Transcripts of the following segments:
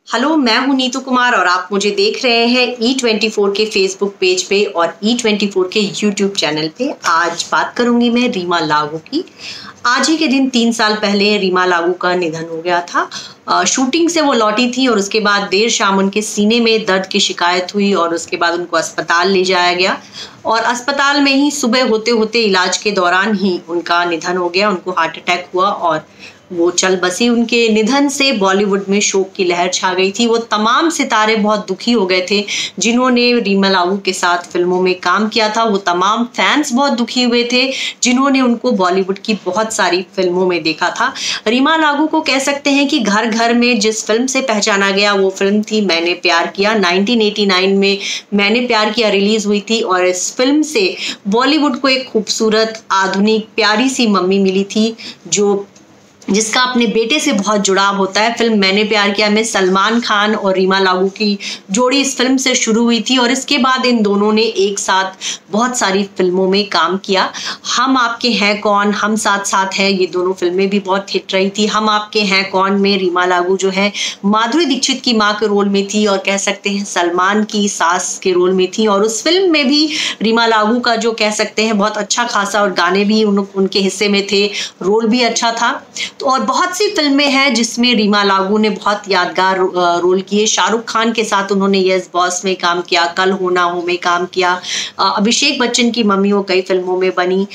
Hello, मैं हूं नीतू कुमार और आप मुझे देख रहे हैं E24 के फेसबुक पेज पे और E24 के यूट्यूब चैनल पे। आज बात करूंगी मैं रीमा लागू की। आज ही के दिन 3 साल पहले रीमा लागू का निधन हो गया था। शूटिंग से वो लौटी थी और उसके बाद देर शाम उनके सीने में दर्द की शिकायत हुई और उसके बाद उनको अस्पताल ले जाया गया और अस्पताल में ही सुबह होते होते इलाज के दौरान ही उनका निधन हो गया। उनको हार्ट अटैक हुआ और वो चल बसी। उनके निधन से बॉलीवुड में शोक की लहर छा गई थी। वो तमाम सितारे बहुत दुखी हो गए थे जिन्होंने रीमा लागू के साथ फिल्मों में काम किया था। वो तमाम फैंस बहुत दुखी हुए थे जिन्होंने उनको बॉलीवुड की बहुत सारी फिल्मों में देखा था। रीमा लागू को कह सकते हैं कि घर घर में जिस फिल्म से पहचाना गया वो फिल्म थी मैंने प्यार किया। 1989 में मैंने प्यार किया रिलीज हुई थी और इस फिल्म से बॉलीवुड को एक खूबसूरत आधुनिक प्यारी सी मम्मी मिली थी जिसका अपने बेटे से बहुत जुड़ाव होता है। फिल्म मैंने प्यार किया में सलमान खान और रीमा लागू की जोड़ी इस फिल्म से शुरू हुई थी और इसके बाद इन दोनों ने एक साथ बहुत सारी फिल्मों में काम किया। हम आपके हैं कौन, हम साथ साथ हैं, ये दोनों फिल्में भी बहुत हिट रही थी। हम आपके हैं कौन में रीमा लागू जो है माधुरी दीक्षित की माँ के रोल में थी और कह सकते हैं सलमान की सास के रोल में थी और उस फिल्म में भी रीमा लागू का जो कह सकते हैं बहुत अच्छा खासा और गाने भी उनके हिस्से में थे, रोल भी अच्छा था। और बहुत सी फिल्में हैं जिसमें रीमा लागू ने बहुत यादगार रोल किए। शाहरुख खान के साथ उन्होंने यस बॉस में काम किया, कल हो ना हो में काम किया। अभिषेक बच्चन की मम्मी वो कई फिल्मों में बनी।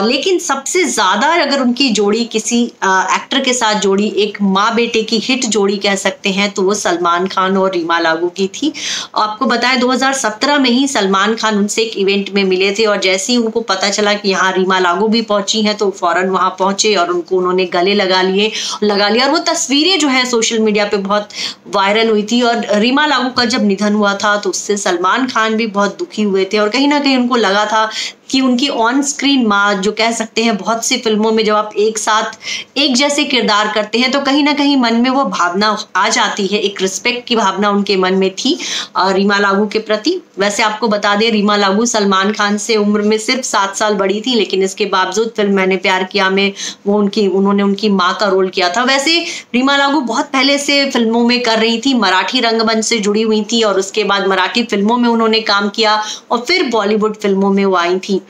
लेकिन सबसे ज्यादा अगर उनकी जोड़ी किसी एक्टर के साथ जोड़ी, एक माँ बेटे की हिट जोड़ी कह सकते हैं, तो वो सलमान खान और रीमा लागू की थी। आपको बताएं 2017 में ही सलमान खान उनसे एक इवेंट में मिले थे और जैसे ही उनको पता चला कि यहाँ रीमा लागू भी पहुंची हैं तो फौरन वहां पहुंचे और उनको उन्होंने गले लगा लिया और वो तस्वीरें जो है सोशल मीडिया पे बहुत वायरल हुई थी। और रीमा लागू का जब निधन हुआ था तो उससे सलमान खान भी बहुत दुखी हुए थे और कहीं ना कहीं उनको लगा था कि उनकी ऑन स्क्रीन माँ जो कह सकते हैं बहुत सी फिल्मों में जब आप एक साथ एक जैसे किरदार करते हैं तो कहीं ना कहीं मन में वो भावना आ जाती है, एक रिस्पेक्ट की भावना उनके मन में थी रीमा लागू के प्रति। वैसे आपको बता दें रीमा लागू सलमान खान से उम्र में सिर्फ 7 साल बड़ी थी, लेकिन इसके बावजूद फिल्म मैंने प्यार किया में उन्होंने उनकी माँ का रोल किया था। वैसे रीमा लागू बहुत पहले से फिल्मों में कर रही थी, मराठी रंगमंच से जुड़ी हुई थी और उसके बाद मराठी फिल्मों में उन्होंने काम किया और फिर बॉलीवुड फिल्मों में वो आई थी।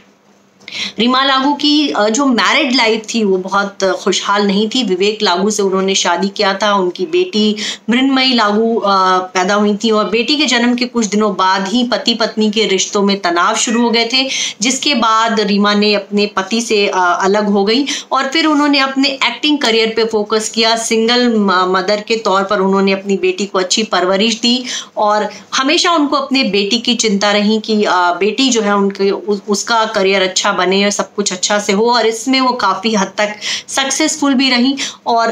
रीमा लागू की जो मैरिड लाइफ थी वो बहुत खुशहाल नहीं थी। विवेक लागू से उन्होंने शादी किया था। उनकी बेटी मृण्मयी लागू पैदा हुई थी और बेटी के जन्म के कुछ दिनों बाद ही पति पत्नी के रिश्तों में तनाव शुरू हो गए थे, जिसके बाद रीमा ने अपने पति से अलग हो गई और फिर उन्होंने अपने एक्टिंग करियर पे फोकस किया। सिंगल मदर के तौर पर उन्होंने अपनी बेटी को अच्छी परवरिश दी और हमेशा उनको अपने बेटी की चिंता रही कि बेटी जो है उनके उसका करियर अच्छा बने और सब कुछ अच्छा से हो और इसमें वो काफी हद तक सक्सेसफुल भी रही। और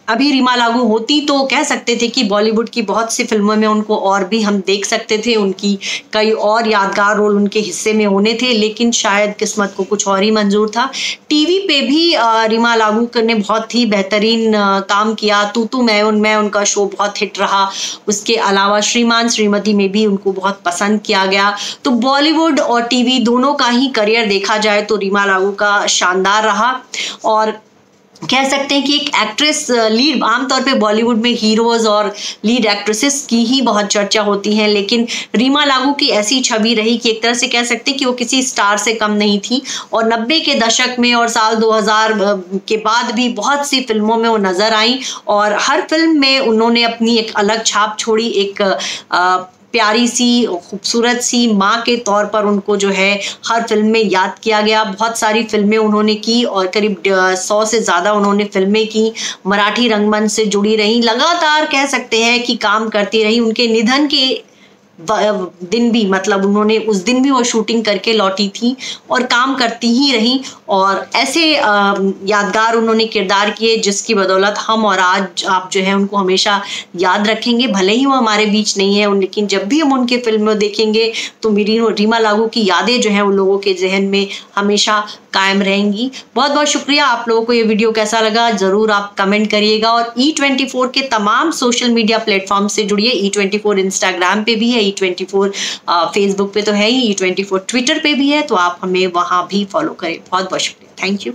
अभी रीमा लागू होती तो कह सकते थे कि बॉलीवुड की बहुत सी फिल्मों में उनको और भी हम देख सकते थे, उनकी कई और यादगार रोल उनके हिस्से में होने थे, लेकिन शायद किस्मत को कुछ और ही मंजूर था। टीवी पे भी रीमा लागू ने बहुत ही बेहतरीन काम किया। तू मैं उनका शो बहुत हिट रहा। उसके अलावा श्रीमान श्रीमती में भी उनको बहुत पसंद किया गया। तो बॉलीवुड और टीवी दोनों का ही करियर देखा जाए तो रीमा लागू का शानदार रहा और कह सकते हैं कि एक एक्ट्रेस लीड, आमतौर पे बॉलीवुड में हीरोज और लीड एक्ट्रेसेस की ही बहुत चर्चा होती है, लेकिन रीमा लागू की ऐसी छवि रही कि एक तरह से कह सकते हैं कि वो किसी स्टार से कम नहीं थी और 90 के दशक में और साल 2000 के बाद भी बहुत सी फिल्मों में वो नजर आई और हर फिल्म में उन्होंने अपनी एक अलग छाप छोड़ी। एक प्यारी सी खूबसूरत सी माँ के तौर पर उनको जो है हर फिल्म में याद किया गया। बहुत सारी फिल्में उन्होंने की और करीब 100 से ज़्यादा उन्होंने फिल्में की। मराठी रंगमंच से जुड़ी रही, लगातार कह सकते हैं कि काम करती रही। उनके निधन के दिन भी, मतलब उन्होंने उस दिन भी वो शूटिंग करके लौटी थी और काम करती ही रही और ऐसे यादगार उन्होंने किरदार किए जिसकी बदौलत हम और आज आप जो है उनको हमेशा याद रखेंगे। भले ही वो हमारे बीच नहीं है, लेकिन जब भी हम उनके फिल्में देखेंगे तो मेरी रीमा लागू की यादें जो है उन लोगों के जहन में हमेशा कायम रहेंगी। बहुत बहुत शुक्रिया। आप लोगों को ये वीडियो कैसा लगा जरूर आप कमेंट करिएगा और E24 के तमाम सोशल मीडिया प्लेटफॉर्म से जुड़िए। E24 इंस्टाग्राम पे भी है, E24 फेसबुक पे तो है ही, E24 ट्विटर पे भी है, तो आप हमें वहां भी फॉलो करें। बहुत बहुत शुक्रिया। Thank you.